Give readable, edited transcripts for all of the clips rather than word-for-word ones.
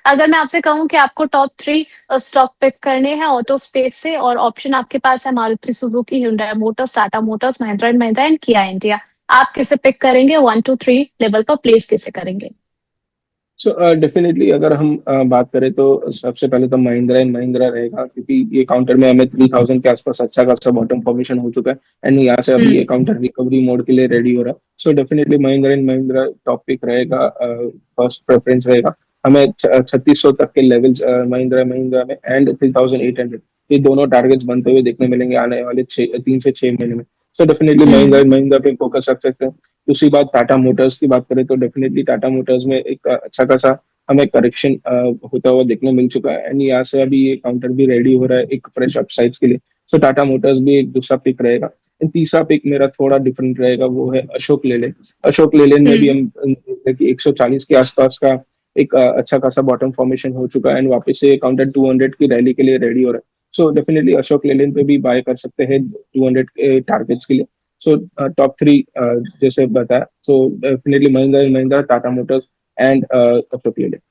अगर मैं आपसे कहूँ कि आपको टॉप 3 स्टॉक पिक करने हैं ऑटो स्पेस से और ऑप्शन आपके पास है Maruti Suzuki, hyundai Motors, Tata Motors, Mahindra and Mahindra and किया इंडिया। आप किसे पिक करेंगे? 1 टू 3 लेवल पर प्लेस किसे करेंगे? सो डेफिनेटली अगर हम बात करें तो सबसे पहले तो महिंद्रा एंड महिंद्रा रहेगा, क्योंकि ये काउंटर में हमें 3000 के आसपास अच्छा खासा बॉटम फॉर्मेशन हो चुका है एंड यहाँ से अभी हम्म। ये काउंटर रिकवरी मोड के लिए रेडी हो रहा है। So definitely Mahindra and Mahindra top pick रहेगा, फर्स्ट प्रेफरेंस रहेगा। हमें 3600 तक के लेवल्स महिंद्रा महिंद्रा में एंड 3800 ये दोनों टारगेट्स बनते हुए देखने मिलेंगे आने वाले 3 से 6 महीने में। So definitely Mahindra hmm. And Mahindra पे फोकस रख सकते हैं। दूसरी बात, टाटा मोटर्स की बात करें तो डेफिनेटली टाटा मोटर्स में एक अच्छा खासा हमें करेक्शन होता हुआ देखने मिल चुका है एंड यहाँ से अभी ये काउंटर भी रेडी हो रहा है एक फ्रेश अपसाइड्स के लिए। सो टाटा मोटर्स भी एक दूसरा पिक रहेगा। एंड तीसरा पिक मेरा थोड़ा डिफरेंट रहेगा, वो है अशोक लेलैंड। अशोक लेलैंड में भी हम्म। हम कि 140 के आसपास का एक अच्छा खासा बॉटम फॉर्मेशन हो चुका है एंड वापस से काउंटर 200 की रैली के लिए रेडी हो रहा है। सो डेफिनेटली अशोक लेलैंड पे भी बाय कर सकते हैं 200 के टारगेट्स के लिए। सो टॉप थ्री जैसे बताया, सो definitely Mahindra Mahindra, Tata Motors and Ashok Leyland.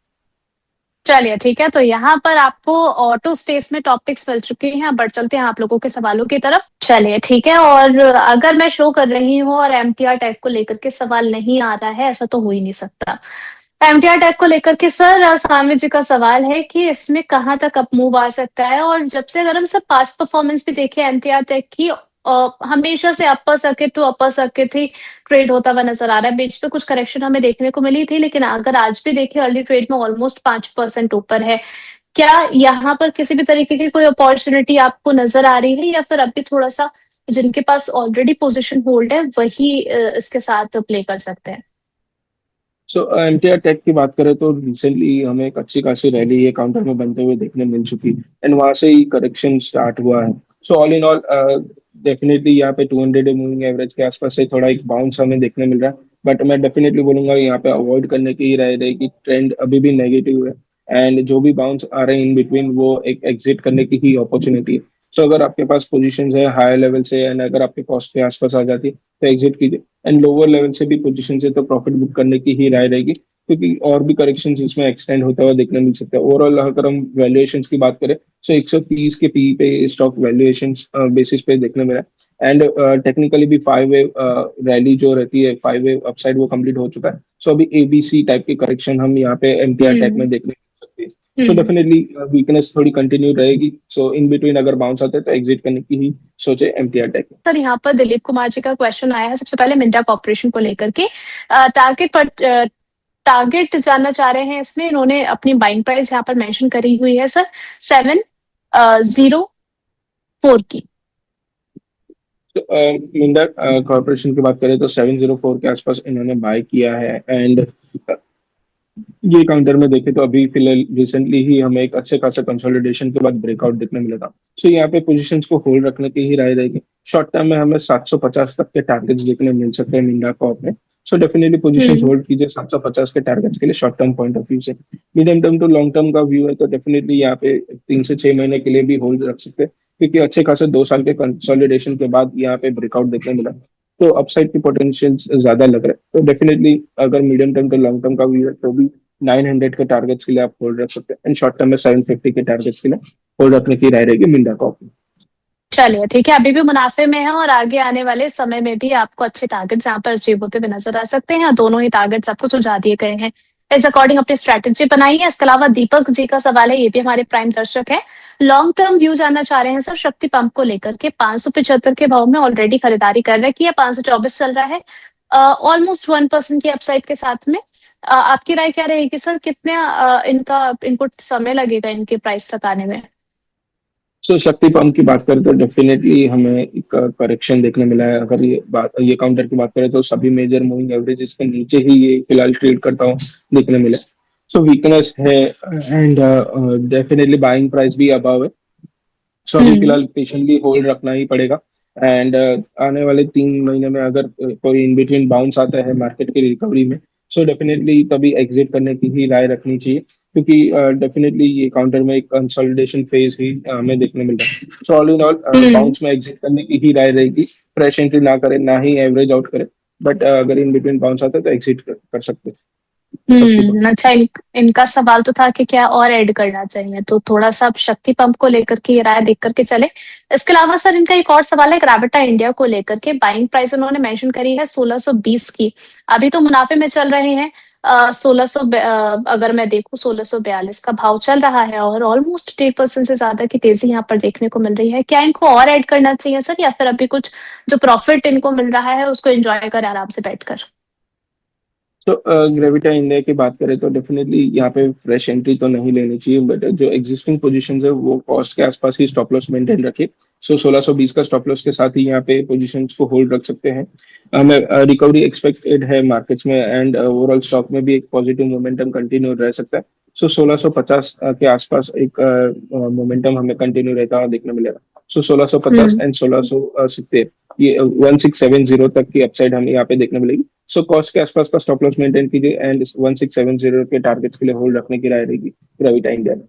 चलिए ठीक है, तो यहाँ पर आपको ऑटो स्पेस में टॉपिक्स मिल चुके हैं। बढ़ चलते हैं आप लोगों के सवालों की तरफ। चलिए ठीक है, और अगर मैं शो कर रही हूँ और एमटीआर टैग को लेकर के सवाल नहीं आ रहा है, ऐसा तो हो ही नहीं सकता। एमटीआर टैग को लेकर के सर सानवी जी का सवाल है कि इसमें कहाँ तक अप मूव आ सकता है, और जब से अगर हम सब पास्ट परफॉर्मेंस भी देखें एमटीआर टैग की, हमेशा से upper circuit to upper circuit ही ट्रेड होता हुआ नजर आ रहा है। बीच पे कुछ करेक्शन हमें देखने को मिली थी, लेकिन अगर आज भी देखें अर्ली ट्रेड में ऑलमोस्ट 5% ऊपर है। क्या यहाँ पर किसी भी तरीके की कोई अपॉर्चुनिटी आपको नजर आ रही है, या फिर अभी थोड़ा सा जिनके पास ऑलरेडी पोजीशन होल्ड है वही इसके साथ प्ले कर सकते हैं? सो एमटीआर टेक की बात करें तो रिसेंटली हमें एक अच्छी खासी रैली ये काउंटर में बनते हुए देखने मिल चुकी एंड वहां से ही करेक्शन स्टार्ट हुआ है। So all in all definitely यहाँ पे 200 मूविंग एवरेज के आसपास से थोड़ा एक बाउंस हमें देखने मिल रहा है, बट मैं डेफिनेटली बोलूंगा यहाँ पे अवॉइड करने की ही राय रहेगी। ट्रेंड अभी भी नेगेटिव है एंड जो भी बाउंस आ रहे हैं इन बिटवीन वो एक एग्जिट करने की ही अपॉर्चुनिटी है। सो अगर आपके पास पोजीशंस है हायर लेवल से एंड अगर आपके कॉस्ट के आसपास आ जाती है तो एग्जिट कीजिए एंड लोअर लेवल से भी पोजीशन से तो प्रॉफिट बुक करने की ही राय रहेगी, क्योंकि और भी करेक्शन इसमें एक्सटेंड होता हुआ देखने मिल सकता है। ओवरऑल अगर हम वैल्यूएशन की बात करें तो 130 के पी पे स्टॉक वैल्यूएशन बेसिस पे देखने मिला है एंड टेक्निकली भी 5 वेव रैली जो रहती है, 5 वेव अपसाइड वो कंप्लीट हो चुका है। सो अभी एबीसी टाइप की करेक्शन हम यहाँ पे एमटीआर टैक हम्म। में देखने मिल सकती है। सो हम्म। डेफिनेटली वीकनेस थोड़ी कंटिन्यू रहेगी। सो इन बिटवीन अगर बाउंस आते हैं तो एग्जिट करने की ही सोचे एमटीआर टैक। सर यहाँ पर दिलीप कुमार जी का क्वेश्चन आया है सबसे पहले मिंटा कॉर्पोरेशन को लेकर के। टारगेट पर टारगेट जानना चाह रहे हैं इसमें। इन्होंने अपनी बाइंग प्राइस यहाँ पर मेंशन करी हुई है सर 704 की। तो मिंडा कॉर्पोरेशन की बात करें तो 704 के आसपास इन्होंने बाय किया है एंड ये काउंटर में देखें तो अभी फिलहाल रिसेंटली ही हमें एक अच्छे खासा कंसोलिडेशन के बाद ब्रेकआउट देखने मिला था। सो यहाँ पे पोजीशंस को होल्ड रखने की ही राय रहेगी। शॉर्ट टर्म में हमें 750 तक के टारगेट्स देखने मिल सकते हैं मिंडा कॉप में। So definitely positions hmm. Hold कीजिए 750 के टारगेट्स के लिए short term point of view से। Medium term to long term का व्यू है तो डेफिनेटली यहाँ पे 3 से 6 महीने के लिए भी होल्ड रख सकते हैं, क्योंकि अच्छे खासे 2 साल के कंसोलिडेशन के बाद यहाँ पे ब्रेकआउट देखने मिला, तो अपसाइड की पोटेंशियल ज्यादा लग रहा है। तो डेफिनेटली अगर medium term to long term का व्यू है तो भी 900 के टारगेट्स के लिए आप होल्ड रख सकते हैं एंड शॉर्ट टर्म में 750 के टारगेट्स के लिए होल्ड रखने की राय रहेगी मिंडा कॉप में। चलिए ठीक है, अभी भी मुनाफे में है और आगे आने वाले समय में भी आपको अच्छे टारगेट्स यहाँ पर अचीव होते हुए नजर आ सकते हैं। दोनों ही टारगेट्स आपको सुझा दिए गए हैं, इस अकॉर्डिंग अपनी स्ट्रेटेजी बनाई है। इसके अलावा दीपक जी का सवाल है, ये भी हमारे प्राइम दर्शक है। लॉन्ग टर्म व्यू जानना चाह रहे हैं सर शक्ति पंप को लेकर के। 575 के भाव में ऑलरेडी खरीदारी कर रखी है, 524 चल रहा है, ऑलमोस्ट 1% की अपसाइड के साथ में। आपकी राय क्या रहेगी सर, कितने इनको समय लगेगा इनके प्राइस तक आने में? सो शक्ति पंप की बात करें तो डेफिनेटली हमें एक करेक्शन देखने मिला है। अगर ये काउंटर की बात करें तो सभी मेजर मूविंग एवरेजेस के नीचे ही ये फिलहाल ट्रेड करता हूँ देखने मिला। सो वीकनेस है एंड डेफिनेटली बाइंग प्राइस भी अबव है। सो अभी हम्म। फिलहाल पेशेंटली होल्ड रखना ही पड़ेगा एंड आने वाले 3 महीने में अगर कोई इन बिटवीन बाउंस आता है मार्केट की रिकवरी में, सो डेफिनेटली तभी एग्जिट करने की ही राय रखनी चाहिए, क्योंकि डेफिनेटली ये काउंटर में एक कंसोलिडेशन फेज ही हमें देखने मिल रहा है। So all in all hmm. Bounce में एग्जिट करने की ही राय रहेगी। फ्रेश एंट्री ना करें ना ही एवरेज आउट करें, बट अगर इन बिटवीन बाउंस आता है तो एग्जिट कर सकते हैं। शक्ति पंप। अच्छा, इनका सवाल तो था कि क्या और ऐड करना चाहिए, तो थोड़ा सा आप शक्ति पंप को लेकर के ये राय देख करके चले। इसके अलावा सर इनका एक और सवाल है ग्रेविटा इंडिया को लेकर के। बाइंग प्राइस उन्होंने मेंशन करी है 1620 की। अभी तो मुनाफे में चल रहे हैं। 1600, अगर मैं देखूं 1642 का भाव चल रहा है और ऑलमोस्ट 1.5% से ज्यादा की तेजी यहाँ पर देखने को मिल रही है। क्या इनको और ऐड करना चाहिए सर, या फिर अभी कुछ जो प्रॉफिट इनको मिल रहा है उसको एंजॉय करें आराम से बैठकर? तो ग्रेविटा इंडिया की बात करें तो डेफिनेटली यहाँ पे फ्रेश एंट्री तो नहीं लेनी चाहिए, बट जो एग्जिस्टिंग पोजीशंस है वो कॉस्ट के आसपास ही स्टॉप लॉस मेंटेन रखे। सो 1620 का स्टॉप लॉस के साथ ही यहाँ पे पोजीशंस को होल्ड रख सकते हैं। हमें रिकवरी एक्सपेक्टेड है मार्केट्स में, एंड ओवरऑल स्टॉक में भी एक पॉजिटिव मोमेंटम कंटिन्यू रह सकता है। सो 1650 के आसपास एक मोमेंटम हमें कंटिन्यू रहता हुआ देखने मिलेगा। सो 1650 हम्म। एंड 1670, ये 1670 तक की अपसाइड हमें यहाँ पे देखने मिलेगी। सो कॉस्ट के आसपास का स्टॉप लॉस मेंटेन कीजिए, एंड 1670 के टारगेट्स के लिए होल्ड रखने की राय रहेगी ग्रेविटा इंडिया में।